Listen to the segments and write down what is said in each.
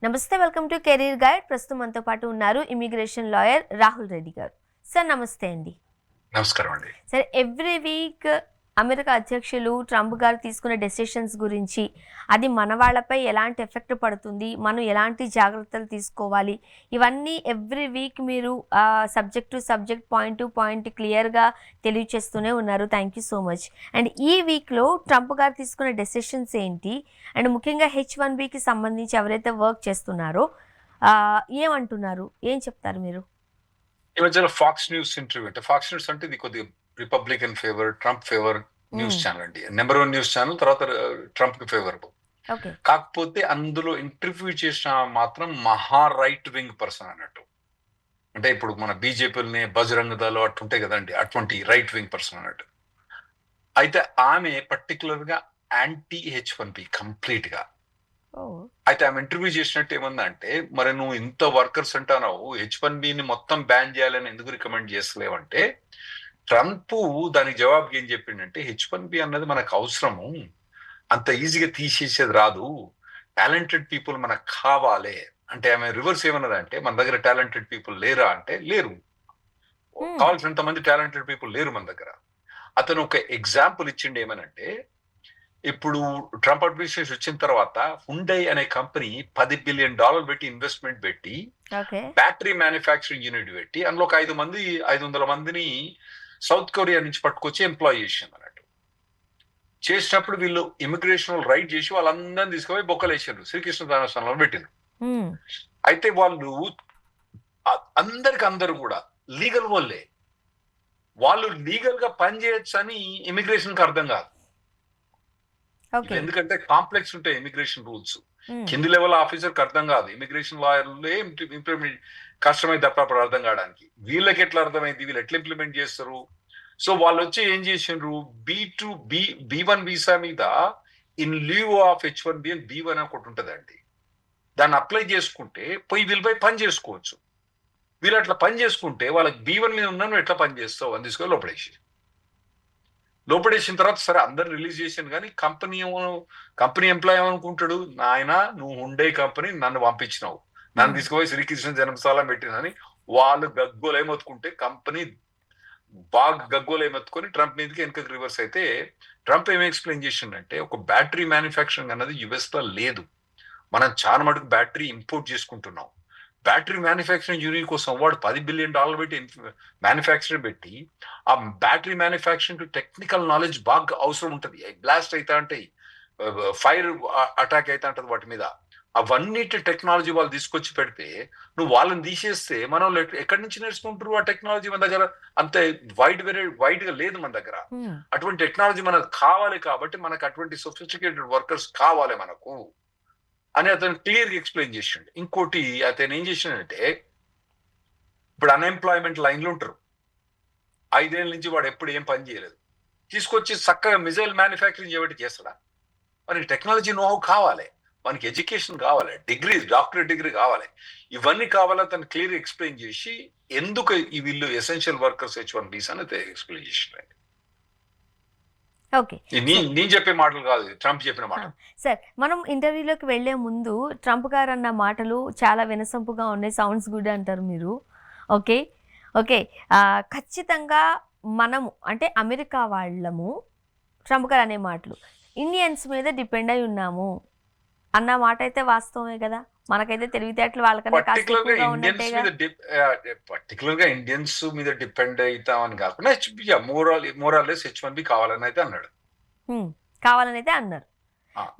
నమస్తే, welcome to career guide. ప్రస్తుతం మనతో పాటు ఉన్నారు ఇమిగ్రేషన్ లాయర్ రాహుల్ రెడ్డి గారు. సార్ నమస్తే అండి. నమస్కారం అండి. సరే, ఎవ్రీ వీక్ అమెరికా అధ్యక్షులు ట్రంప్ గారు తీసుకునే డెసిషన్స్ గురించి, అది మన వాళ్ళపై ఎలాంటి ఎఫెక్ట్ పడుతుంది, మనం ఎలాంటి జాగ్రత్తలు తీసుకోవాలి, ఇవన్నీ ఎవ్రీ వీక్ మీరు subject to subject, point to point క్లియర్గా తెలియచేస్తూనే ఉన్నారు. Thank you so much. And ఈ వీక్లో ట్రంప్ గారు తీసుకునే డెసిషన్స్ ఏంటి, అండ్ ముఖ్యంగా H1Bకి సంబంధించి ఎవరైతే వర్క్ చేస్తున్నారో ఏమంటున్నారు, ఏం చెప్తారు మీరు? ఈ మధ్యలో ఫాక్స్ న్యూస్ ఇంటర్వ్యూ, అంటే ఫాక్స్ న్యూస్ అంటే ఇది కొద్దిగా Republican favour, Trump favour news channel అండి. నెంబర్ 1 న్యూస్ ఛానల్, తర్వాత ట్రంప్ కి ఫేవరబుల్. కాకపోతే అందులో ఇంటర్వ్యూ చేసిన మాత్రం మహా రైట్ వింగ్ పర్సన్ అన్నట్టు. అంటే ఇప్పుడు మన బీజేపీని బజరంగ దళం అట్టుంటాయి కదండి, అటువంటి రైట్ వింగ్ పర్సన్ అన్నట్టు. అయితే ఆమె పర్టికులర్ గా యాంటీ H1B కంప్లీట్ గా. అయితే ఆమె ఇంటర్వ్యూ చేసినట్టు ఏమందంటే, మరి నువ్వు ఇంత వర్కర్స్ అంటున్నావు, H1Bని మొత్తం బ్యాన్ చేయాలని ఎందుకు రికమెండ్ చేస్తలేవంటే, ట్రంప్ దానికి జవాబుకి ఏం చెప్పిండంటే, H1B అన్నది మనకు అవసరము, అంత ఈజీగా తీసేసేది రాదు, టాలెంటెడ్ పీపుల్ మనకు కావాలి అంటే. ఆమె రివర్స్ ఏమన్నదంటే, మన దగ్గర టాలెంటెడ్ పీపుల్ లేరా అంటే లేరు, కావాల్సినంత మంది టాలెంటెడ్ పీపుల్ లేరు మన దగ్గర. అతను ఒక ఎగ్జాంపుల్ ఇచ్చిండు. ఏమనంటే, ఇప్పుడు ట్రంప్ అడ్మినిస్ట్రేషన్ వచ్చిన తర్వాత హుండై అనే కంపెనీ $10 బిలియన్ పెట్టి ఇన్వెస్ట్మెంట్ పెట్టి బ్యాటరీ మ్యానుఫ్యాక్చరింగ్ యూనిట్ పెట్టి అందులో ఒక 500 మందిని సౌత్ కొరియా నుంచి పట్టుకొచ్చి ఎంప్లాయ్ చేసింది అన్నట్టు. చేసినప్పుడు వీళ్ళు ఇమిగ్రేషన్ రైట్ చేసి వాళ్ళందరినీ తీసుకుపోయి బొక్కలేసారు, శ్రీకృష్ణ దేవస్థానంలో పెట్టింది. అయితే వాళ్ళు అందరు కూడా లీగల్ వాళ్ళే, వాళ్ళు లీగల్ గా పని చేయొచ్చు అని ఇమిగ్రేషన్ కి అర్థం కాదు. ఎందుకంటే కాంప్లెక్స్ ఉంటాయి ఇమిగ్రేషన్ రూల్స్, కింది లెవెల్ ఆఫీసర్ కి అర్థం కాదు, ఇమిగ్రేషన్ లాయర్లు ఇంప్లిమెంట్ కష్టమైంది తప్ప అర్థం కావడానికి. వీళ్ళకి ఎట్లా అర్థమైంది, వీళ్ళు ఎట్లా ఇంప్లిమెంట్ చేస్తారు? సో వాళ్ళు వచ్చి ఏం చేసిండ్రు, B1 వీసా మీద ఇన్ లీవ్ ఆఫ్ H1B అని B1 ఒకటి ఉంటుందండి, దాన్ని అప్లై చేసుకుంటే వీళ్ళు పోయి పని చేసుకోవచ్చు. వీళ్ళు అట్లా పని చేసుకుంటే వాళ్ళకి B1 మీద ఉన్నాను ఎట్లా పని చేస్తావు అని తీసుకొని లోపడేసిన తర్వాత సరే అందరు రిలీజ్ చేసాను, కానీ కంపెనీ ఎంప్లాయ్ ఏమనుకుంటాడు, నాయన నువ్వు ఉండే కంపెనీ నన్ను పంపించినావు, నన్ను తీసుకుపోయి శ్రీకృష్ణ జన్మస్థలం పెట్టినని వాళ్ళు గగ్గోలేమొత్తుకుంటే కంపెనీ బాగా గగ్గోలేమెత్తుకొని ట్రంప్ మీదకి వెనకకి రివర్స్ అయితే, ట్రంప్ ఏమి ఎక్స్ప్లెయిన్ చేసిండంటే, ఒక బ్యాటరీ మ్యానుఫ్యాక్చరింగ్ అన్నది US లో లేదు, మనం చాలా మటుకు బ్యాటరీ ఇంపోర్ట్ చేసుకుంటున్నాం. బ్యాటరీ మ్యానుఫ్యాక్చరింగ్ యూనిట్ కోసం వాడు $10 బిలియన్ పెట్టి మ్యానుఫ్యాక్చరింగ్ పెట్టి, ఆ బ్యాటరీ మ్యానుఫ్యాక్చరింగ్ టెక్నికల్ నాలెడ్జ్ బాగా అవసరం ఉంటుంది. బ్లాస్ట్ అయితే అంటే, ఫైర్ అటాక్ అయితే అంటది వాటి మీద, అవన్నిటి టెక్నాలజీ వాళ్ళు తీసుకొచ్చి పెడితే, నువ్వు వాళ్ళని తీసేస్తే మనం ఎక్కడి నుంచి నేర్చుకుంటారు ఆ టెక్నాలజీ? మన దగ్గర అంతే వైడ్ గా లేదు మన దగ్గర. అటువంటి టెక్నాలజీ మనకు కావాలి, కాబట్టి మనకు అటువంటి సొఫిస్టికేటెడ్ వర్కర్స్ కావాలి మనకు అని అతను క్లియర్ గా ఎక్స్ప్లెయిన్ చేసిండు. ఇంకోటి అతను ఏం చేసిండంటే, ఇప్పుడు అన్ఎంప్లాయ్మెంట్ లైన్లు ఉంటారు, 5 ఏళ్ళ నుంచి వాడు ఎప్పుడు ఏం పని చేయలేదు, తీసుకొచ్చి చక్కగా మిజైల్ మ్యానుఫ్యాక్చరింగ్ చేయబట్టి చేస్తాడా? మనకి టెక్నాలజీ నోహౌ కావాలి, మనకి ఎడ్యుకేషన్ కావాలి, డాక్టరేట్ డిగ్రీ కావాలి, ఇవన్నీ కావాలని తను క్లియర్ ఎక్స్ప్లెయిన్ చేసి ఎందుకు ఈ వీళ్ళు ఎసెన్షియల్ వర్కర్స్ H1 వీసా అని ఎక్స్ప్లెయిన్ చేసినారు. నేను చెప్పే మాటలు కాదు, ట్రంప్ చెప్పిన మాట. సార్, మనం ఇంటర్వ్యూలోకి వెళ్లే ముందు ట్రంప్ గారు అన్న మాటలు చాలా వినసొంపుగా ఉన్నాయి, సౌండ్స్ గుడ్ అంటారు మీరు. ఓకే, ఖచ్చితంగా మనము అంటే అమెరికా వాళ్ళము, ట్రంప్ గారు అనే మాటలు ఇండియన్స్ మీద డిపెండ్ అయి ఉన్నాము అన్న మాట అయితే వాస్తవమే కదా? మనకైతే తెలివితేటలు వాళ్ళకన్నా పర్టికులర్ గా ఇండియన్స్ మీద డిపెండ్ అవుతామని కాకుండా మోరాలెస్ H1B కావాలని అయితే అన్నాడు.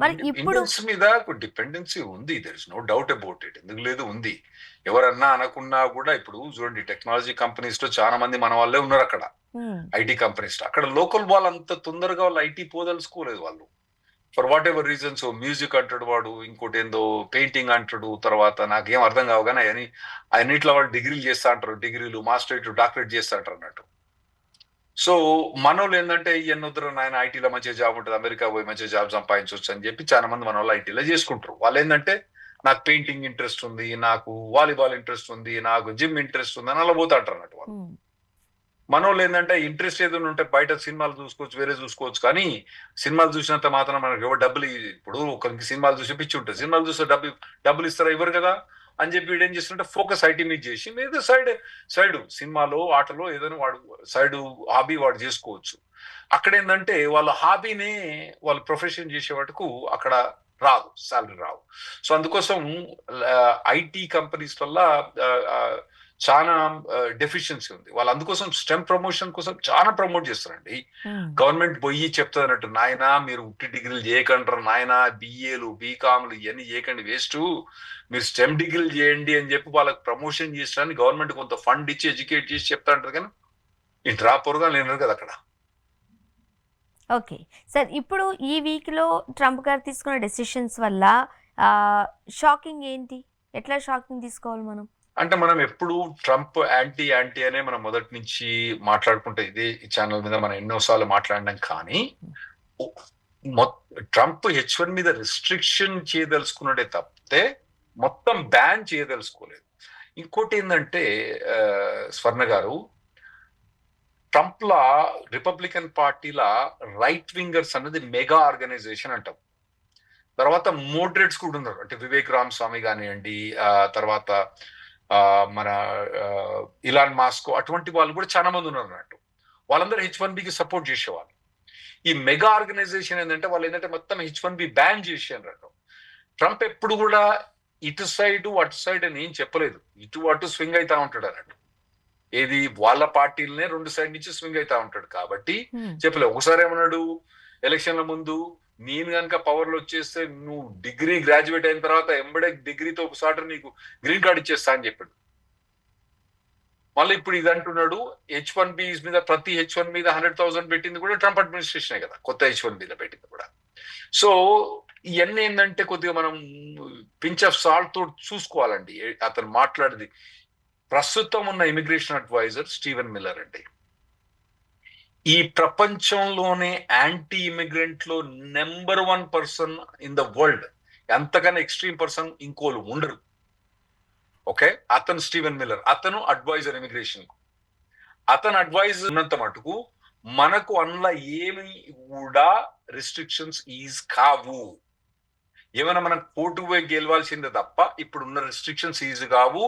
మరి ఇండియన్స్ మీద డిపెండెన్సీ ఉంది, there is no doubt about it. ఎందుకు లేదు, ఉంది. ఎవరన్నా అనకున్నా కూడా ఇప్పుడు చూడండి, టెక్నాలజీ కంపెనీస్ లో చాలా మంది మన వాళ్ళే ఉన్నారు అక్కడ, ఐటీ కంపెనీస్ లో. అక్కడ లోకల్ వాళ్ళు అంత తొందరగా వాళ్ళు ఐటీ పోదలుచుకోలేదు వాళ్ళు, for what ever reasons. Music అంటాడు వాడు, ఇంకోటి ఏందో పెయింటింగ్ అంటాడు, తర్వాత నాకేం అర్థం కావు, కానీ అన్నిట్లో వాళ్ళు డిగ్రీలు చేస్తా అంటారు, డిగ్రీలు మాస్టరేట్ డాక్టరేట్ చేస్తా అంటారు అన్నట్టు. సో మనోళ్ళు ఏంటంటే, ఎన్నొద్దరు నాయన ఐటీలో మంచిగా జాబ్ ఉంటుంది, అమెరికా పోయి మంచిగా జాబ్ సంపాదించవచ్చు అని చెప్పి చాలా మంది మన వాళ్ళు ఐటీలో చేసుకుంటారు. వాళ్ళు ఏంటంటే, నాకు పెయింటింగ్ ఇంట్రెస్ట్ ఉంది, నాకు వాలీబాల్ ఇంట్రెస్ట్ ఉంది, నాకు జిమ్ ఇంట్రెస్ట్ ఉంది అని అలా పోతా అంటారు అన్నట్టు వాళ్ళు. మనోళ్ళు ఏంటంటే ఇంట్రెస్ట్ ఏదైనా ఉంటే బయట సినిమాలు చూసుకోవచ్చు, వేరే చూసుకోవచ్చు, కానీ సినిమాలు చూసినంత మాత్రం మనకు ఎవరు డబ్బులు ఇప్పుడు ఒకరికి సినిమాలు చూసి పిచ్చి ఉంటుంది, సినిమాలు చూస్తే డబ్బులు ఇస్తారా, ఇవ్వరు కదా అని చెప్పి వీడు ఏం చేస్తుంటే ఫోకస్ ఐటీ మీద చేసి మీద సైడ్ సినిమాలో ఆటలో ఏదైనా వాడు సైడ్ హాబీ వాడు చేసుకోవచ్చు. అక్కడ ఏంటంటే వాళ్ళ హాబీనే వాళ్ళు ప్రొఫెషన్ చేసే వాటికు అక్కడ రాదు, శాలరీ రావు. సో అందుకోసం ఐటీ కంపెనీస్ వల్ల చాలా డెఫిషియన్సీ ఉంది. వాళ్ళు అందుకోసం స్టెమ్ ప్రమోషన్ కోసం చాలా ప్రమోట్ చేస్తారండి. గవర్నమెంట్ పోయి చెప్తారన్నట్టు, నాయనా మీరు ఉట్టి డిగ్రీలు చేయకంటారు, నాయనా బిఏలు బీకామ్లు ఇవన్నీ చేయకండి, వేస్ట్, మీరు స్టెమ్ డిగ్రీలు చేయండి అని చెప్పి వాళ్ళకి ప్రమోషన్ చేసడానికి గవర్నమెంట్ కొంత ఫండ్ ఇచ్చి ఎడ్యుకేట్ చేసి చెప్తా అంటారు, కానీ ఇంటి పొరగా లేరు కదా అక్కడ. ఓకే సార్, ఇప్పుడు ఈ వీక్లో ట్రంప్ గారు తీసుకున్న డెసిషన్స్ వల్ల షాకింగ్ ఏంటి? ఎట్లా షాకింగ్ తీసుకోవాలి మనం? అంటే మనం ఎప్పుడు ట్రంప్ యాంటీ అనే మనం మొదటి నుంచి మాట్లాడుకుంటే ఇదే ఛానల్ మీద మనం ఎన్నోసార్లు మాట్లాడినాం, కానీ ట్రంప్ H1 మీద రిస్ట్రిక్షన్ చేయదలుచుకున్నదే తప్పితే మొత్తం బ్యాన్ చేయదలుచుకోలేదు. ఇంకోటి ఏంటంటే స్వర్ణ గారు, ట్రంప్ లా రిపబ్లికన్ పార్టీలా రైట్ వింగర్స్ అన్నది మెగా ఆర్గనైజేషన్ అంటాం. తర్వాత మోడరేట్స్ కూడా ఉన్నారు, అంటే వివేక్ రామస్వామి కానివ్వండి, తర్వాత మన ఇలాన్ మాస్కో, అటువంటి వాళ్ళు కూడా చాలా మంది ఉన్నారు అన్నట్టు. వాళ్ళందరూ H1Bకి సపోర్ట్ చేసేవాళ్ళు. ఈ మెగా ఆర్గనైజేషన్ ఏంటంటే వాళ్ళు ఏంటంటే మొత్తం H1B బ్యాన్ చేసేయన్నారు. ట్రంప్ ఎప్పుడు కూడా ఇటు సైడ్ అటు సైడ్ అని ఏం చెప్పలేదు, ఇటు అటు స్వింగ్ అవుతా ఉంటాడు అన్నట్టు. ఏది వాళ్ళ పార్టీలనే రెండు సైడ్ నుంచి స్వింగ్ అవుతా ఉంటాడు. కాబట్టి చెప్పలేదు. ఒకసారి ఏమన్నాడు ఎలక్షన్ల ముందు, నేను కనుక పవర్ లో వచ్చేస్తే నువ్వు డిగ్రీ గ్రాడ్యుయేట్ అయిన తర్వాత ఎంబడే డిగ్రీతో ఒకసారి నీకు గ్రీన్ కార్డ్ ఇచ్చేస్తా అని చెప్పాడు. మళ్ళీ ఇప్పుడు ఇది అంటున్నాడు H1B మీద, ప్రతి H1 మీద 100,000 పెట్టింది కూడా ట్రంప్ అడ్మినిస్ట్రేషనే కదా, కొత్త H1 మీద పెట్టింది కూడా. సో ఇవన్నీ ఏంటంటే కొద్దిగా మనం పించ్ ఆఫ్ సాల్ట్ తో చూసుకోవాలండి. అతను మాట్లాడేది ప్రస్తుతం ఉన్న ఇమిగ్రేషన్ అడ్వైజర్ స్టీవెన్ మిల్లర్ అండి. ఈ ప్రపంచంలోనే యాంటీ ఇమిగ్రెంట్ లో number 1 person in the world. ఎంతకన్నా ఎక్స్ట్రీమ్ పర్సన్ ఇంకోలు ఉండరు. ఓకే, అతను స్టీవెన్ మిల్లర్, అతను అడ్వైజర్ ఇమిగ్రేషన్ కు. అతను అడ్వైజ్ ఉన్నంత మటుకు మనకు అందులో ఏమి కూడా రిస్ట్రిక్షన్స్ ఈజ్ కావు. ఏమైనా మనం కోర్టుకు పోయి గెలవాల్సిందే తప్ప ఇప్పుడున్న రిస్ట్రిక్షన్స్ ఈజ్ కావు.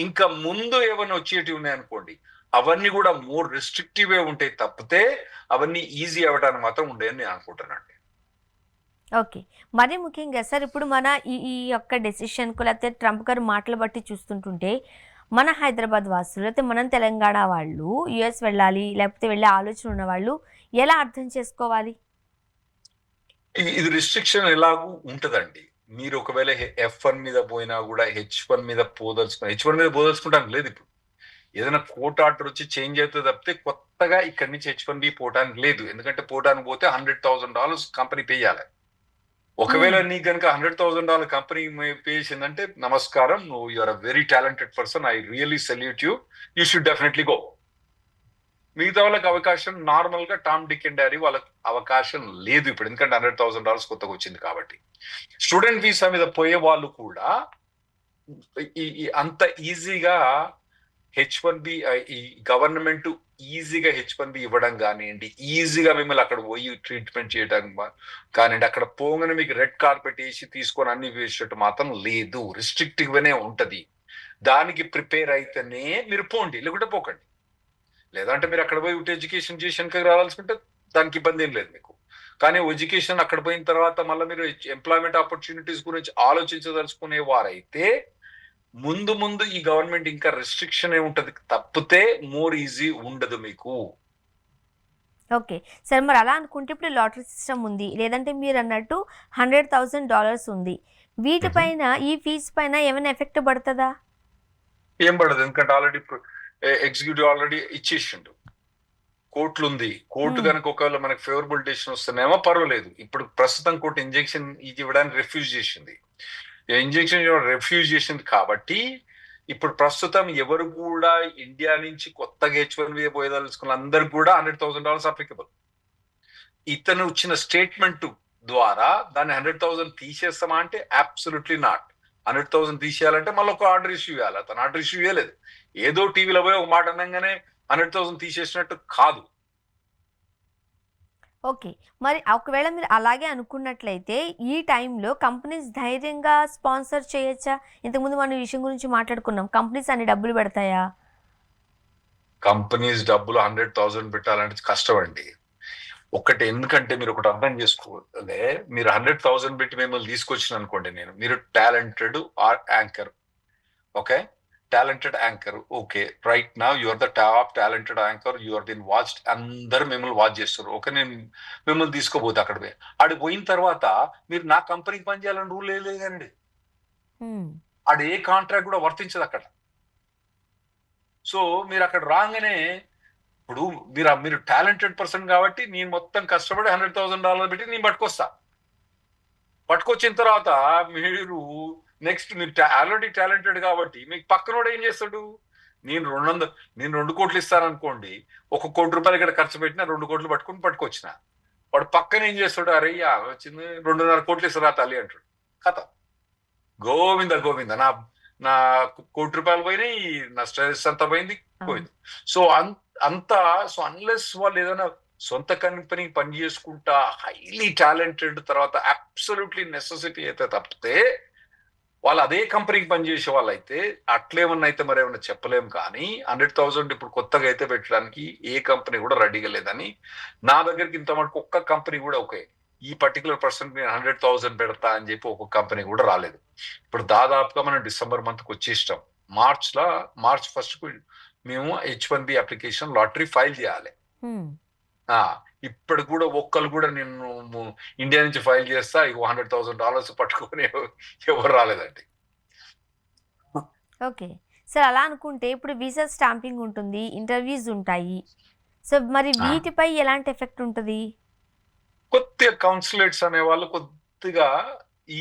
ఇంకా ముందు ఏమైనా వచ్చేటివి ఉన్నాయనుకోండి, అవన్నీ కూడా మోర్ రిస్ట్రిక్టివ్ ఉంటాయి తప్పితే అవన్నీ ఈజీ అవ్వడానికి మాత్రం ఉండేయని నేను అనుకుంటానండి. ఓకే, మరి ముఖ్యంగా సార్ ఇప్పుడు మన ఈ యొక్క డెసిషన్కు లేకపోతే ట్రంప్ గారు మాటలు బట్టి చూస్తుంటుంటే మన హైదరాబాద్ వాసులు లేకపోతే మనం తెలంగాణ వాళ్ళు యుఎస్ వెళ్ళాలి లేకపోతే వెళ్ళే ఆలోచన ఉన్న వాళ్ళు ఎలా అర్థం చేసుకోవాలి? ఇది రిస్ట్రిక్షన్ ఎలాగూ ఉంటదండి. మీరు ఒకవేళ F1 మీద పోయినా కూడా H1 మీద పోదలుచుకుంటానికి లేదు. ఇప్పుడు ఏదైనా కోర్ట్ ఆర్డర్ వచ్చి చేంజ్ అవుతుంది తప్పితే కొత్తగా ఇక్కడి నుంచి H1B పోవడానికి లేదు. ఎందుకంటే పోవడానికి పోతే $100,000 కంపెనీ పే చేయాలి. ఒకవేళ నీకు కనుక $100,000 కంపెనీ పే చేసిందంటే నమస్కారం, నువ్వు you are a very talented person, I really salute you, you should definitely go. మిగతా వాళ్ళకి అవకాశం నార్మల్ గా టామ్ డిక్ అండ్ హ్యారీ వాళ్ళకి అవకాశం లేదు ఇప్పుడు, ఎందుకంటే $100,000 కొత్తగా వచ్చింది కాబట్టి. స్టూడెంట్ వీసా మీద పోయే వాళ్ళు కూడా అంత ఈజీగా H1B ఈ గవర్నమెంట్ ఈజీగా H1B ఇవ్వడం కానివ్వండి, ఈజీగా మిమ్మల్ని అక్కడ పోయి ట్రీట్మెంట్ చేయడం కానివ్వండి, అక్కడ పోగానే మీకు రెడ్ కార్పెట్ వేసి తీసుకొని అన్ని వేసేటట్టు మాత్రం లేదు. రిస్ట్రిక్టివ్ గానే ఉంటది. దానికి ప్రిపేర్ అయితేనే మీరు పోండి, లేకుంటే పోకండి. లేదంటే మీరు అక్కడ పోయి ఎడ్యుకేషన్ చేసాక రావాల్సింటే దానికి ఇబ్బంది ఏం లేదు మీకు. కానీ ఎడ్యుకేషన్ అక్కడ పోయిన తర్వాత మళ్ళీ మీరు ఎంప్లాయ్మెంట్ ఆపర్చునిటీస్ గురించి ఆలోచించదలుచుకునే వారైతే ముందు ఈ గవర్నమెంట్ ఇంకా రెస్ట్రిక్షన్ ఏ ఉంటది తప్పితే మోర్ ఈజీ ఉండదు మీకు. ఓకే సార్, మరి అలా అనుకుంటే ఇప్పుడు లాటరీ సిస్టమ్ ఉంది, లేదంటే మీరు అన్నట్టు $100,000 ఉంది, వీటిపైన ఈ ఫీజు పైన ఏమైనా ఎఫెక్ట్ పడుతుందా? ఏం పడదు, ఎందుకంటే ఆల్రెడీ ఎగ్జిక్యూటివ్ ఆల్రెడీ ఇచ్చేసిండు. కోర్టులు ఉంది. కోర్టు కనుక ఒకవేళ మనకు ఫేవరబుల్ డెసిషన్ వస్తేనేమో పర్వాలేదు. ఇప్పుడు ప్రస్తుతం కోర్టు ఇంజెక్షన్ ఇవ్వడానికి రిఫ్యూజ్ చేసింది. ఇంజెక్షన్ రిఫ్యూజ్ చేసింది కాబట్టి ఇప్పుడు ప్రస్తుతం ఎవరు కూడా ఇండియా నుంచి కొత్తగా H1B పోయేదలుచుకున్న అందరికి కూడా $100,000 అప్లికబుల్. ఇతను ఇచ్చిన స్టేట్మెంట్ ద్వారా దాన్ని 100,000 తీసేస్తామా అంటే అబ్సల్యూట్లీ నాట్. 100,000 తీసేయాలంటే మళ్ళీ ఒక ఆర్డర్ ఇష్యూ చేయాలి. అతను ఆర్డర్ ఇష్యూ చేయలేదు. ఏదో టీవీలో పోయి ఒక మాట అనగానే 100,000 తీసేసినట్టు కాదు. ఓకే. మరి ఒకవేళ మీరు అలాగే అనుకున్నట్లయితే, ఈ టైంలో కంపెనీస్ ధైర్యంగా స్పాన్సర్ చేయొచ్చా? ఇంతకుముందు మనం ఈ విషయం గురించి మాట్లాడుకున్నాం. కంపెనీస్ అన్ని డబ్బులు పెడతాయా? కంపెనీస్ డబ్బులు 100,000 పెట్టాలంటే కష్టం అండి. ఒకటి ఎందుకంటే మీరు ఒకటి అర్థం చేసుకోవాలి, మీరు 100,000 పెట్టి మిమ్మల్ని తీసుకొచ్చిన అనుకోండి, మీరు talented or anchor, okay, talented anchor, okay, right now you are the top talented anchor, you are దీన్ వాచ్డ్, అందరు మిమ్మల్ని వాచ్ చేస్తారు, ఓకే, నేను మిమ్మల్ని తీసుకోబోతే అక్కడ పోయి ఆడికి పోయిన తర్వాత మీరు నా కంపెనీకి పనిచేయాలని రూల్ లేదండి. ఆడ ఏ కాంట్రాక్ట్ కూడా వర్తించదు అక్కడ. సో మీరు అక్కడ రాగానే ఇప్పుడు మీరు టాలెంటెడ్ పర్సన్ కాబట్టి నేను మొత్తం కష్టపడి $100,000 పెట్టి నేను పట్టుకొచ్చిన తర్వాత మీరు నెక్స్ట్ మీరు ఆల్రెడీ టాలెంటెడ్ కాబట్టి మీకు పక్కనోడు ఏం చేస్తాడు, నేను 2 కోట్లు ఇస్తాను అనుకోండి, ₹1 కోటి ఇక్కడ ఖర్చు పెట్టినా 2 కోట్లు పట్టుకొచ్చిన వాడు పక్కన ఏం చేస్తాడు, అరే వచ్చింది 2.5 కోట్లు ఇస్తారా తల్లి అంటాడు. కథ గోవింద గోవింద, నా ₹1 కోటి పోయినాయి, నా స్ట్రెస్ అంతా పోయింది. సో సో అన్లెస్ వాళ్ళు ఏదైనా సొంత కంపెనీ పని చేసుకుంటా హైలీ టాలెంటెడ్ తర్వాత అబ్సల్యూట్లీ నెసెసిటీ అయితే తప్పితే, వాళ్ళు అదే కంపెనీకి పనిచేసే వాళ్ళు అయితే అట్లేమన్నా అయితే మరేమన్నా చెప్పలేం. కానీ 100,000 ఇప్పుడు కొత్తగా అయితే పెట్టడానికి ఏ కంపెనీ కూడా రెడీగా లేదని, నా దగ్గరికి ఇంత మటుకు ఒక్క కంపెనీ కూడా ఓకే ఈ పర్టికులర్ పర్సన్ నేను 100,000 పెడతా అని చెప్పి ఒక కంపెనీ కూడా రాలేదు. ఇప్పుడు దాదాపుగా మనం డిసెంబర్ మంత్కి వచ్చేస్తాం. మార్చ్ 1 మేము H1B అప్లికేషన్ లాటరీ ఫైల్ చేయాలి. ఇప్పుడు కూడా ఒక్కరు కూడా నేను ఇండియా నుంచి ఫైల్ చేస్తా ఇక $100,000 పట్టుకొని ఎవరు రాలేదండి. ఓకే సార్, అలా అనుకుంటే ఇప్పుడు వీసా స్టాంపింగ్ ఉంటుంది, ఇంటర్వ్యూస్ ఉంటాయి. సో మరి వీటిపై ఎలాంటి ఎఫెక్ట్ ఉంటుంది? కొద్దిగా కౌన్సిలేట్స్ అనే వాళ్ళు కొద్దిగా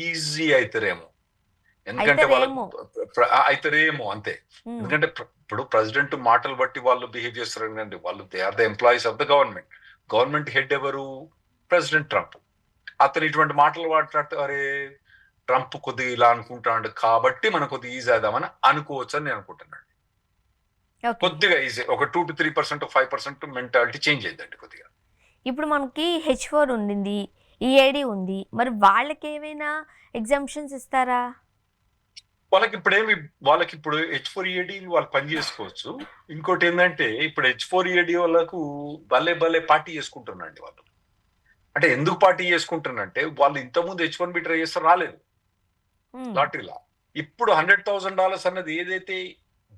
ఈజీ అవుతారేమో, ఎందుకంటే వాళ్ళు అవుతారేమో అంతే. ఎందుకంటే ఇప్పుడు ప్రెసిడెంట్ మాటలు బట్టి వాళ్ళు బిహేవ్ చేస్తారు. ఎందుకంటే వాళ్ళు they are the employees of the government head ఎవరు, ప్రెసిడెంట్ ట్రంప్. అతను ఇటువంటి మాటలు మాట్లాడితే అరే ట్రంప్ కొద్దిగా ఇలా అనుకుంటాడు కాబట్టి మనం కొద్దిగా ఈజీ అవుదామని అనుకోవచ్చు అని నేను అనుకుంటున్నాను. కొద్దిగా ఈజీ, ఒక 2 to 3% 5% మెంటాలిటీ చేంజ్ అయిందండి కొద్దిగా. ఇప్పుడు మనకి H4 ఉండింది, EAD ఉంది, మరి వాళ్ళకి ఏమైనా ఎగ్జామ్షన్స్ ఇస్తారా? వాళ్ళకి ఇప్పుడు H4EAD వాళ్ళు పని చేసుకోవచ్చు. ఇంకోటి ఏంటంటే ఇప్పుడు H4EAD వాళ్ళకు భలే పార్టీ చేసుకుంటున్నారండి వాళ్ళు. అంటే ఎందుకు పార్టీ చేసుకుంటున్నారంటే వాళ్ళు ఇంతకుముందు H1B ట్రై చేస్తే రాలేదు లాటరీలా. ఇప్పుడు $100,000 అన్నది ఏదైతే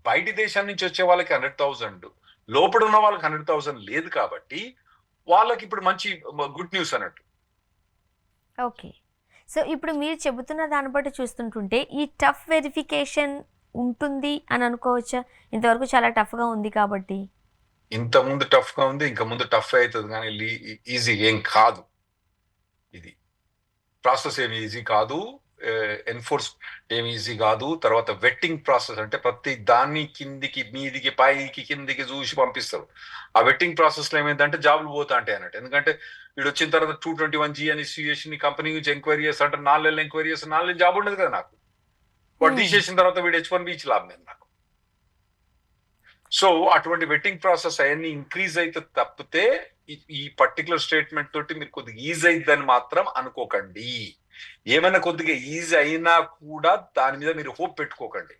బయటి దేశం నుంచి వచ్చే వాళ్ళకి 100,000, లోపల ఉన్న వాళ్ళకి 100,000 లేదు కాబట్టి వాళ్ళకి ఇప్పుడు మంచి గుడ్ న్యూస్ అన్నట్టు. ఓకే, సో ఇప్పుడు మీరు చెబుతున్న దాన్ని బట్టి చూస్తుంటుంటే ఈ టఫ్ వెరిఫికేషన్ ఉంటుంది అని అనుకోవచ్చా? ఇంతవరకు చాలా టఫ్గా ఉంది కాబట్టి. ఇంతకుముందు టఫ్గా ఉంది, ఇంకా ముందు టఫ్ అవుతుంది, కానీ ఈజీ ఏం కాదు. ఇది ప్రాసెస్ ఏమి ఈజీ కాదు, ఎన్ఫోర్స్ ఏమి ఈజీ కాదు. తర్వాత వెట్టింగ్ ప్రాసెస్ అంటే ప్రతి దాన్ని కిందికి మీదికి పైకి కిందికి చూసి పంపిస్తారు. ఆ వెట్టింగ్ ప్రాసెస్ లో ఏమైందంటే జాబులు పోతా అంటే అన్నట్టు. ఎందుకంటే వీడు వచ్చిన తర్వాత 221G అని సిచ్యుయేషన్ కంపెనీ నుంచి ఎంక్వైరీ చేస్తా అంటే 4 నెలలు ఎంక్వైరీ చేస్తే 4 నెలలు జాబ్ ఉండదు కదా నాకు. వాడు తీసేసిన తర్వాత వీడు H1B ఇచ్చి లాభం లేదు నాకు. సో అటువంటి వెట్టింగ్ ప్రాసెస్ అవన్నీ ఇంక్రీజ్ అయితే తప్పితే ఈ పర్టికులర్ స్టేట్మెంట్ తోటి మీరు కొద్దిగా ఈజీ అయిద్దని మాత్రం అనుకోకండి. ఏమైనా కొద్దిగా ఈజీ అయినా కూడా దాని మీద మీరు హోప్ పెట్టుకోకండి.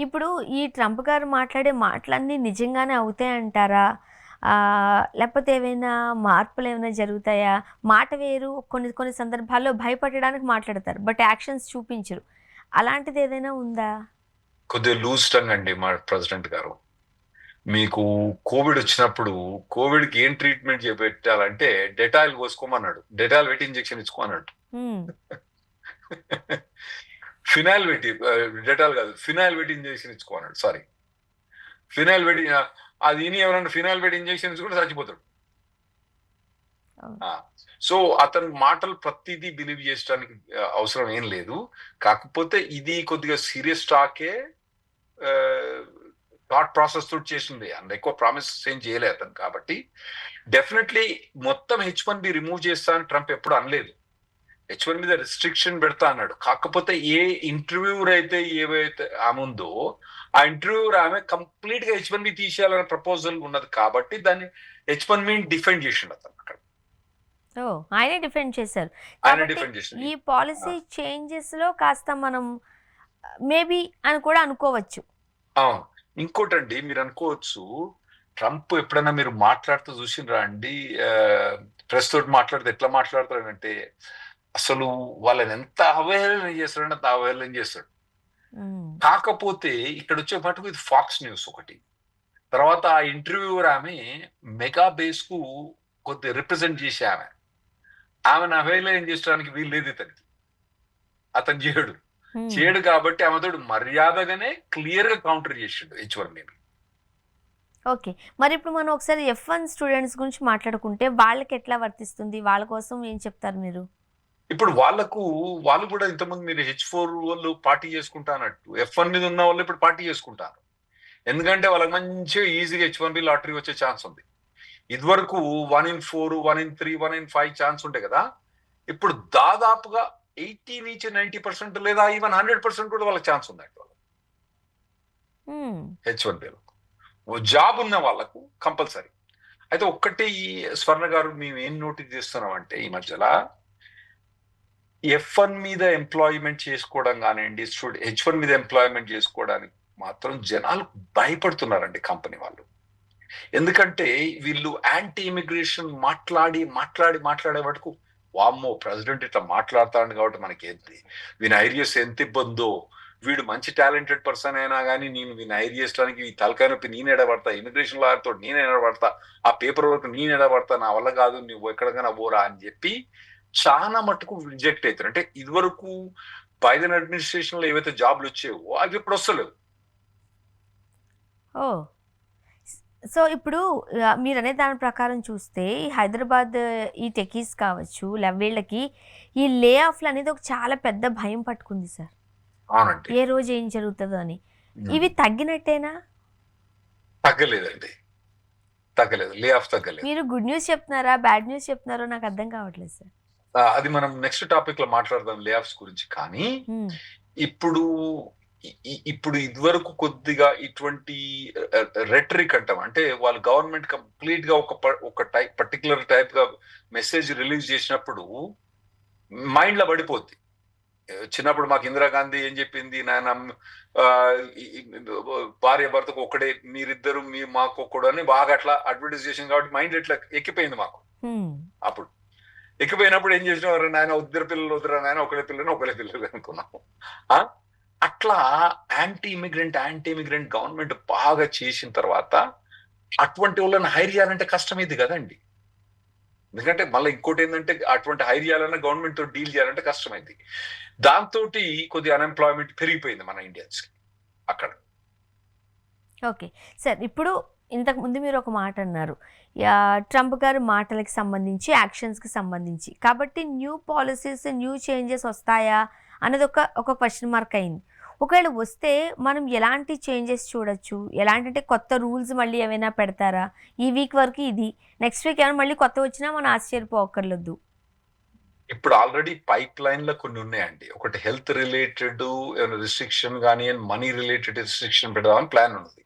ఇప్పుడు ఈ ట్రంప్ గారు మాట్లాడే మాటలన్నీ నిజంగానే అవుతాయంటారా? లేకపోతే ఏమైనా మార్పులు ఏమైనా జరుగుతాయా? మాట వేరు, కొన్ని సందర్భాల్లో భయపడడానికి మాట్లాడతారు, బట్ యాక్షన్స్ చూపించరు. అలాంటిది ఏదైనా ఉందా? కొద్దిగా లూజ్ టంగ్ అండి మా ప్రెసిడెంట్ గారు. మీకు కోవిడ్ వచ్చినప్పుడు కోవిడ్కి ఏం ట్రీట్మెంట్ పెట్టాలంటే డెటాయిల్ కోసుకోమన్నాడు, డెటాయిల్ పెట్టి ఇంజెక్షన్ ఇచ్చుకోమన్నాడు. ఫినాయిల్ పెట్టి, డెటాల్ కాదు ఫినాయిల్ పెట్టి ఇంజెక్షన్ ఇచ్చుకోమన్నాడు. సారీ, ఫినాయిల్ పెట్టి అది ఎవరన్నా ఫినాయిల్ పెట్టి ఇంజెక్షన్ ఇచ్చుకుంటే చచ్చిపోతాడు. సో అతని మాటలు ప్రతిదీ బిలీవ్ చేయడానికి అవసరం ఏం లేదు. కాకపోతే ఇది కొద్దిగా సీరియస్ టాకే, థాట్ ప్రాసెస్ తోటి చేసింది, అండ్ ఎక్కువ ప్రామిసెస్ ఏం చేయలేదు అతను. కాబట్టి డెఫినెట్లీ మొత్తం H1B రిమూవ్ చేస్తా అని ట్రంప్ ఎప్పుడు అనలేదు. H1 మీద రిస్ట్రిక్షన్ పెడతా అన్నాడు. కాకపోతే ఏ ఇంటర్వ్యూర్ అయితే ఏవైతే ఆమె ఉందో ఆ ఇంటర్వ్యూర్ ఆమె కంప్లీట్ గా H1B తీసేయాలనే ప్రపోజల్ ఉన్నది కాబట్టి దాన్ని H1B డిఫెండ్ చేసిండు అతను అక్కడ. ఓ ఆయనే డిఫెండ్ చేశారు. ఆయన కాబట్టి డిఫెండ్ చేసిండు. ఈ పాలసీ చేంజెస్ లో కాస్త మనం మేబీ అని కూడా అనుకోవచ్చు. అవును. ఇంకోటండి మీరు అనుకోవచ్చు, ట్రంప్ ఎప్పుడైనా మీరు మాట్లాడుతూ చూసిండ్రా అండి, ప్రెస్ తోటి మాట్లాడితే ఎట్లా మాట్లాడతాడంటే అసలు వాళ్ళని ఎంత అవహేళన చేస్తాడంటే అంత అవహేళన చేస్తాడు. కాకపోతే ఇక్కడ వచ్చే మటుకు ఇది ఫాక్స్ న్యూస్ ఒకటి, తర్వాత ఆ ఇంటర్వ్యూర్ ఆమె మెగా బేస్ కు కొద్ది రిప్రజెంట్ చేసే ఆమెను అవహేళన చేయడానికి వీలు లేదు ఇతనికి, అతను చేయడు కాబట్టి ఆమెతో మర్యాదగానే క్లియర్ గా కౌంటర్ చేసిండు H1B. ఓకే, మరి ఇప్పుడు మనం ఒకసారి F1 స్టూడెంట్స్ గురించి మాట్లాడుకుంటే వాళ్ళకి ఎట్లా వర్తిస్తుంది, వాళ్ళ కోసం ఏం చెప్తారు మీరు? ఇప్పుడు వాళ్ళు కూడా ఇంతకుముందు మీరు H4 వాళ్ళు పార్టీ చేసుకుంటా అన్నట్టు F1 మీద ఉన్న వాళ్ళు ఇప్పుడు పార్టీ చేసుకుంటారు. ఎందుకంటే వాళ్ళకి మంచిగా ఈజీగా H1B లాటరీ వచ్చే ఛాన్స్ ఉంది. ఇదివరకు 1 in 4, 1 in 3, 1 in 5 ఛాన్స్ ఉండే కదా, ఇప్పుడు దాదాపుగా 80 నుంచి 90% లేదా ఈవెన్ 100% కూడా వాళ్ళకి ఛాన్స్ ఉంది అంటే H1Bలో జాబ్ ఉన్న వాళ్ళకు కంపల్సరీ. అయితే ఒక్కటి స్వర్ణ గారు మేము ఏం నోటీస్ చేస్తున్నాం అంటే ఈ మధ్యలో F1 మీద ఎంప్లాయ్మెంట్ చేసుకోవడం కానివ్వండి, H1 మీద ఎంప్లాయ్మెంట్ చేసుకోవడానికి మాత్రం జనాలు భయపడుతున్నారండి కంపెనీ వాళ్ళు. ఎందుకంటే వీళ్ళు యాంటీ ఇమిగ్రేషన్ మాట్లాడే వరకు వామ్మో ప్రెసిడెంట్ ఇట్లా మాట్లాడతాడు కాబట్టి మనకి ఏంటి వీని ఐరియస్ ఎంత ఇబ్బందో, వీడు మంచి టాలెంటెడ్ పర్సన్ అయినా కానీ నేను వీని హైర్ చేయడానికి ఈ తలకాయ నొప్పి నేను ఎడబడతా, ఇమిగ్రేషన్ లాయర్ తోటి నేను ఎడబడతా, ఆ పేపర్ వర్క్ నేను ఎడబడతా, నా వల్ల కాదు, నువ్వు ఎక్కడికైనా పోరా అని చెప్పి చాలా మటుకు రిజెక్ట్ అవుతారు. అంటే ఇదివరకు బైడెన్ అడ్మినిస్ట్రేషన్ లో ఏవైతే జాబ్లు వచ్చేవో అవి ఇప్పుడు వస్తలేవు. ఓ సో ఇప్పుడు మీరు అనే దాని ప్రకారం చూస్తే హైదరాబాద్ ఈ టెకీస్ కావచ్చు వీళ్ళకి ఈ లే ఆఫ్లు అనేది ఒక చాలా పెద్ద భయం పట్టుకుంది సార్. అవునండి. ఏ రోజు ఏం జరుగుతుందో అని. ఇవి తగ్గినట్టేనా? తగ్గలేదండి, తగ్గలేదు, లే ఆఫ్ తగ్గలేదు. మీరు గుడ్ న్యూస్ చెప్తున్నారా బ్యాడ్ న్యూస్ చెప్తున్నారో నాకు అర్థం కావట్లేదు సార్. అది మనం నెక్స్ట్ టాపిక్ లో మాట్లాడదాం లే ఆఫ్స్ గురించి. కానీ ఇప్పుడు ఇదివరకు కొద్దిగా ఇటువంటి రెటరిక్ అంటాం, అంటే వాళ్ళు గవర్నమెంట్ కంప్లీట్ గా ఒక పర్టికులర్ టైప్ గా మెసేజ్ రిలీజ్ చేసినప్పుడు మైండ్ లో పడిపోద్ది. చిన్నప్పుడు మాకు ఇందిరాగాంధీ ఏం చెప్పింది, నాయన భార్య భర్తకు ఒక్కడే, మీరిద్దరు మాకు ఒక్కడు అని బాగా అట్లా అడ్వర్టైజ్ చేసింది కాబట్టి మైండ్ ఎట్లా ఎక్కిపోయింది మాకు. అప్పుడు ఎక్కిపోయినప్పుడు ఏం చేసినారు, నాయన ఇద్దరు పిల్లలు వద్దురా నాయన, ఒకళ్ళ పిల్లలు అనుకున్నాము. అట్లా యాంటీ ఇమిగ్రెంట్ గవర్నమెంట్ బాగా చేసిన తర్వాత అటువంటి వాళ్ళని హైర్ చేయాలంటే కష్టమైంది కదండి. ఎందుకంటే మళ్ళీ ఇంకోటి ఏంటంటే అటువంటి హైర్ చేయాలన్నా గవర్నమెంట్ తో డీల్ చేయాలంటే కష్టమైంది. దాంతో కొద్ది అన్ఎంప్లాయ్మెంట్ పెరిగిపోయింది మన ఇండియన్స్ కి అక్కడ. ఓకే సార్, ఇప్పుడు ఇంతకు ముందు మీరు ఒక మాట అన్నారు, ట్రంప్ గారు మాటలకు సంబంధించి యాక్షన్స్కి సంబంధించి, కాబట్టి న్యూ పాలసీస్ న్యూ చేంజెస్ వస్తాయా అన్నది ఒక క్వశ్చన్ మార్క్ అయింది. ఒకవేళ వస్తే మనం ఎలాంటి చేంజెస్ చూడొచ్చు, ఎలాంటి అంటే కొత్త రూల్స్ మళ్ళీ ఏమైనా పెడతారా? ఈ వీక్ వరకు ఇది, నెక్స్ట్ వీక్ ఏమైనా మళ్ళీ కొత్త వచ్చినా మనం ఆశ్చర్యపోకర్లేదు. ఇప్పుడు ఆల్రెడీ పైప్ లైన్ లో కొన్ని ఉన్నాయండి. ఒకటి హెల్త్ రిలేటెడ్ ఏమైనా రిస్ట్రిక్షన్ కానీ మనీ రిలేటెడ్ రిస్ట్రిక్షన్ పెడదామని ప్లాన్ ఉన్నది.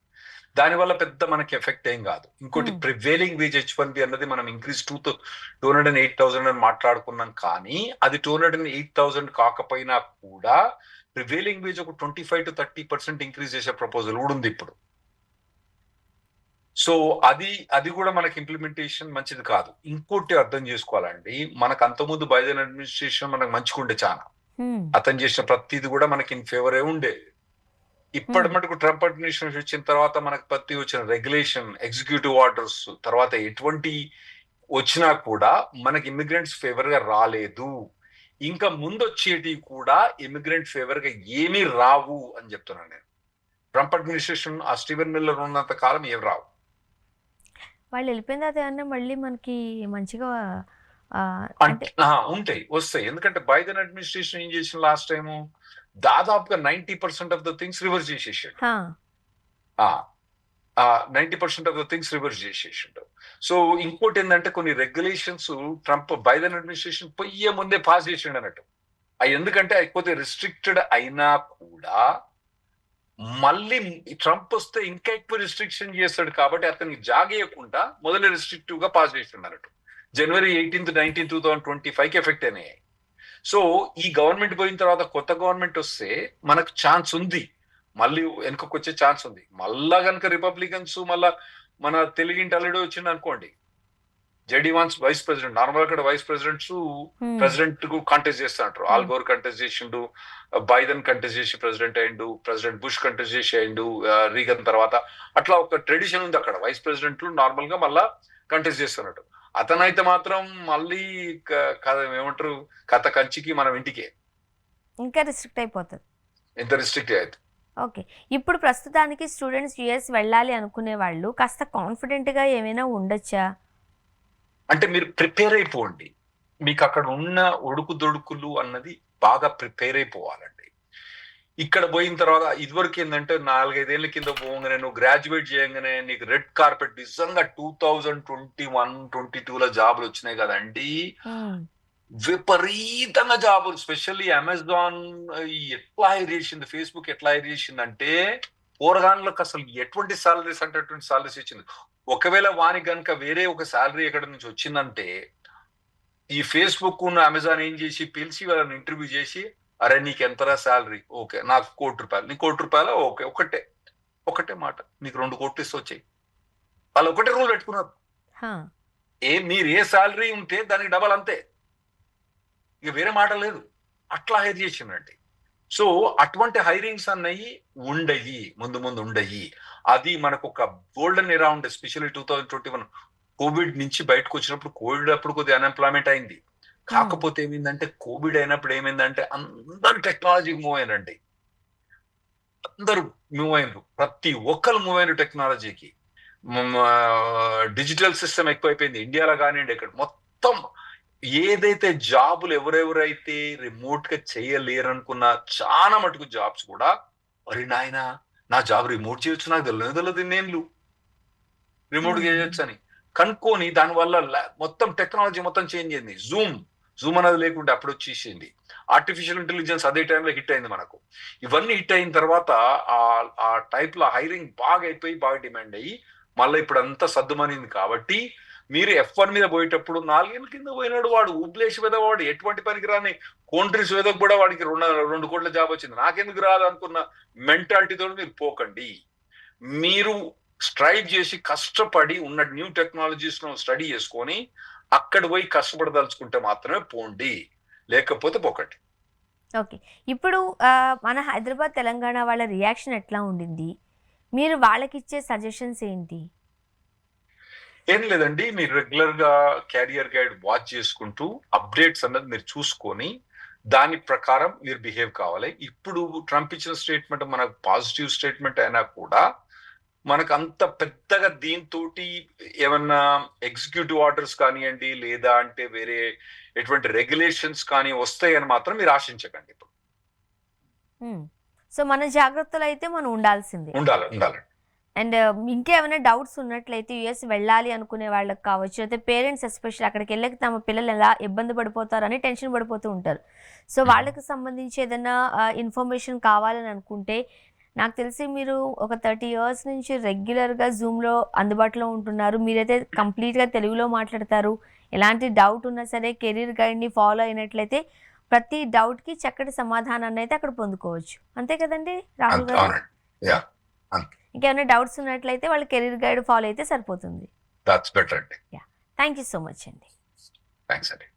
దానివల్ల పెద్ద మనకి ఎఫెక్ట్ ఏం కాదు. ఇంకోటి ప్రివేలింగ్ వేజ్ H1B అన్నది మనం ఇంక్రీజ్ 208,000 అని మాట్లాడుకున్నాం, కానీ అది 208,000 కాకపోయినా కూడా ప్రివేలింగ్ వేజ్ ఒక 25 to 30% ఇంక్రీజ్ చేసే ప్రపోజల్ కూడా ఉంది ఇప్పుడు. సో అది కూడా మనకి ఇంప్లిమెంటేషన్ మంచిది కాదు. ఇంకోటి అర్థం చేసుకోవాలండి, మనకు అంతకుముందు బైడెన్ అడ్మినిస్ట్రేషన్ మనకు మంచిగుండే చాలా, అతను చేసిన ప్రతిది కూడా మనకి ఇన్ ఫేవర్ ఉండే. ఇప్పటి మటుకు ట్రంప్ అడ్మినిస్ట్రేషన్ వచ్చిన తర్వాత మనకు ప్రతి వచ్చిన రెగ్యులేషన్, ఎగ్జిక్యూటివ్ ఆర్డర్స్ తర్వాత ఎటువంటి వచ్చినా కూడా మనకి ఇమిగ్రెంట్స్ ఫేవర్ గా రాలేదు. ఇంకా ముందు వచ్చేటివి కూడా ఇమిగ్రెంట్ ఫేవర్ గా ఏమీ రావు అని చెప్తున్నాను నేను. ట్రంప్ అడ్మినిస్ట్రేషన్ ఆ స్టీవెన్ మిల్లర్ ఉన్నంత కాలం ఏమి రావు. వాళ్ళు వెళ్ళిపోయిన తర్వాత ఏమన్నా మళ్ళీ మనకి మంచిగా ఉంటాయి, వస్తాయి. ఎందుకంటే బైడెన్ అడ్మినిస్ట్రేషన్ ఏం చేసిన లాస్ట్ టైము దాదాపుగా 90% ఆఫ్ ద థింగ్స్ రివర్స్ చేసేసాడు. 90% ఆఫ్ ద థింగ్స్ రివర్స్ చేసేసిండు. సో ఇంకోటి ఏంటంటే కొన్ని రెగ్యులేషన్స్ ట్రంప్ బైడెన్ అడ్మినిస్ట్రేషన్ పోయే ముందే పాస్ చేసిండు అన్నట్టు. అవి ఎందుకంటే అయిపోతే రిస్ట్రిక్టెడ్ అయినా కూడా మళ్ళీ ట్రంప్ వస్తే ఇంకా ఎక్కువ రిస్ట్రిక్షన్ చేస్తాడు కాబట్టి అతనికి జాగేయకుండా మొదలు రిస్ట్రిక్టివ్ గా పాస్ చేసిండు అన్నట్టు. January 18th, 19th, 2025 ఎఫెక్ట్ అయినాయి. సో ఈ గవర్నమెంట్ పోయిన తర్వాత కొత్త గవర్నమెంట్ వస్తే మనకు ఛాన్స్ ఉంది, మళ్ళీ వెనుకకు వచ్చే ఛాన్స్ ఉంది. మళ్ళా కనుక రిపబ్లికన్స్ మళ్ళా మన తెలుగింటి అల్లుడు వచ్చింది అనుకోండి, JD Vance vice president. Normal అక్కడ వైస్ ప్రెసిడెంట్స్ ప్రెసిడెంట్ కు కంటెస్ట్ చేస్తాంటారు. ఆల్ గోర్ కంటెస్ట్ చేసిండు, బైడెన్ కంటెస్ట్ చేసి ప్రెసిడెంట్ అయిండు, ప్రెసిడెంట్ బుష్ కంటెస్ట్ చేసి అయిండు రీగన్ తర్వాత. అట్లా ఒక ట్రెడిషన్ ఉంది అక్కడ, వైస్ ప్రెసిడెంట్లు నార్మల్ గా మళ్ళా కంటెస్ట్ చేస్తున్నట్టు. అతనైతే మాత్రం మళ్ళీ ఏమంటారు కథ కంచికి మనం ఇంటికే ఇంకా రిస్ట్రిక్ట్ అయిపోతుంది. ఎంత రిస్ట్రిక్ట్ అయితే. ఓకే, ఇప్పుడు ప్రస్తుతానికి స్టూడెంట్స్ యుఎస్ వెళ్ళాలి అనుకునే వాళ్ళు కాస్త కాన్ఫిడెంట్గా ఏమైనా ఉండొచ్చా? అంటే మీరు ప్రిపేర్ అయిపోండి. మీకు అక్కడ ఉన్న ఒడుకు దొడుకులు అన్నది బాగా ప్రిపేర్ అయిపోవాలండి. ఇక్కడ పోయిన తర్వాత ఇదివరకు ఏంటంటే 4-5 ఏళ్ల కింద పోగానే నువ్వు గ్రాడ్యుయేట్ చేయగానే నీకు రెడ్ కార్పెట్ నిజంగా 2021-22లో జాబులు వచ్చినాయి కదండి. విపరీతంగా జాబులు, స్పెషల్లీ అమెజాన్ ఎట్లా హైర్ చేసింది, ఫేస్బుక్ ఎట్లా హైర్ చేసిందంటే పోరగాన్లకు అసలు ఎటువంటి సాలరీస్ అంటే అటువంటి సాలరీస్ ఇచ్చింది. ఒకవేళ వానికి కనుక వేరే ఒక శాలరీ ఎక్కడి నుంచి వచ్చిందంటే ఈ ఫేస్బుక్ అమెజాన్ ఏం చేసి పిలిచి వాళ్ళని ఇంటర్వ్యూ చేసి, అరే నీకు ఎంతరా శాలరీ? ఓకే నాకు ₹1,00,00,000. నీకు ₹1,00,00,000? ఓకే, ఒకటే మాట, నీకు 2 కోట్లు ఇస్తే వచ్చాయి. వాళ్ళు ఒకటే రూల్ పెట్టుకున్నారు, మీరు ఏ శాలరీ ఉంటే దానికి డబల్ అంతే, ఇక వేరే మాట లేదు. అట్లా హైర్ చేసిందండి. సో అటువంటి హైరింగ్స్ అన్నవి ఉండయి, ముందు ఉండయి. అది మనకు ఒక గోల్డెన్ ఎరా ఉండే, స్పెషల్లీ 2021 కోవిడ్ నుంచి బయటకు వచ్చినప్పుడు. కోవిడ్ అప్పుడు కొద్దిగా అన్ఎంప్లాయ్మెంట్ అయింది. కాకపోతే ఏమైందంటే కోవిడ్ అయినప్పుడు ఏమైందంటే అందరు టెక్నాలజీకి మూవ్ అయినండి. అందరూ మూవ్ అయినరు, ప్రతి ఒక్కరు మూవ్ అయిన టెక్నాలజీకి. డిజిటల్ సిస్టమ్ ఎక్కువైపోయింది ఇండియాలో కానివ్వండి. ఇక్కడ మొత్తం ఏదైతే జాబులు ఎవరెవరైతే రిమోట్ గా చేయలేరు అనుకున్న చాలా మటుకు జాబ్స్ కూడా, మరి నాయన నా జాబ్ రిమోట్ చేయొచ్చు, నాకు తెలియదు ఇన్నేళ్ళు రిమోట్ గా చేయొచ్చు అని కనుక్కొని దానివల్ల మొత్తం టెక్నాలజీ మొత్తం చేంజ్ అయింది. జూమ్ అనేది లేకుంటే అప్పుడు వచ్చేసింది. ఆర్టిఫిషియల్ ఇంటెలిజెన్స్ అదే టైంలో హిట్ అయింది మనకు. ఇవన్నీ హిట్ అయిన తర్వాత ఆ టైప్ లో హైరింగ్ బాగా అయిపోయి బాగా డిమాండ్ అయ్యి మళ్ళీ ఇప్పుడు అంతా సర్దుమనింది. కాబట్టి మీరు F1 మీద పోయేటప్పుడు 4 ఏళ్ళ కింద పోయినాడు వాడు ఉబ్లేష్ వెదవాడు, ఎటువంటి పనికిరాని కోంట్రీస్ వెదకు కూడా వాడికి 2 కోట్ల జాబ్ వచ్చింది, నాకెందుకు రాదు అనుకున్న మెంటాలిటీతో మీరు పోకండి. మీరు స్ట్రైవ్ చేసి కష్టపడి ఉన్న న్యూ టెక్నాలజీస్ ను స్టడీ చేసుకొని అక్కడ పోయి కష్టపడదలుచుకుంటే మాత్రమే పోండి, లేకపోతే పోకండి. ఓకే, ఇప్పుడు మన హైదరాబాద్ తెలంగాణ వాళ్ళ రియాక్షన్ ఎట్లా ఉండింది? మీరు వాళ్ళకి ఇచ్చే సజెషన్స్ ఏంటి? ఏం లేదండి, మీరు రెగ్యులర్ గా క్యారియర్ గైడ్ వాచ్ చేసుకుంటూ అప్డేట్స్ అన్నది మీరు చూసుకొని దాని ప్రకారం మీరు బిహేవ్ కావాలి. ఇప్పుడు ట్రంప్ ఇచ్చిన స్టేట్మెంట్ మనకు పాజిటివ్ స్టేట్మెంట్ అయినా కూడా మనకు అంత పెద్దగా దీంతో ఏమన్నా ఎగ్జిక్యూటివ్ ఆర్డర్స్ కానివ్వండి లేదా అంటే వేరే ఎటువంటి రెగ్యులేషన్స్ కానీ వస్తాయని మాత్రం మీరు ఆశించకండి. ఇప్పుడు సో మన జాగ్రత్తలు అయితే మనం ఉండాలి. అండ్ ఇంకేమైనా డౌట్స్ ఉన్నట్లయితే యుఎస్ వెళ్ళాలి అనుకునే వాళ్ళకి కావచ్చు, అయితే పేరెంట్స్ ఎస్పెషల్లీ అక్కడికి వెళ్ళక తమ పిల్లలు ఎలా ఇబ్బంది పడిపోతారని టెన్షన్ పడిపోతూ ఉంటారు. సో వాళ్ళకి సంబంధించి ఏదైనా ఇన్ఫర్మేషన్ కావాలని అనుకుంటే, నాకు తెలిసి మీరు ఒక 30 years నుంచి రెగ్యులర్గా జూమ్లో అందుబాటులో ఉంటున్నారు. మీరైతే కంప్లీట్గా తెలుగులో మాట్లాడతారు. ఎలాంటి డౌట్ ఉన్నా సరే కెరీర్ గైడ్ని ఫాలో అయినట్లయితే ప్రతి డౌట్కి చక్కటి సమాధానాన్ని అయితే అక్కడ పొందుకోవచ్చు. అంతే కదండి రాహుల్ గారు? ఇంకేమైనా డౌట్స్ ఉన్నట్లయితే వాళ్ళు కెరీర్ గైడ్ ఫాలో అయితే సరిపోతుంది. దట్స్ బెటర్ అండి. థ్యాంక్ యూ సో మచ్ అండి. థ్యాంక్స్ అండి.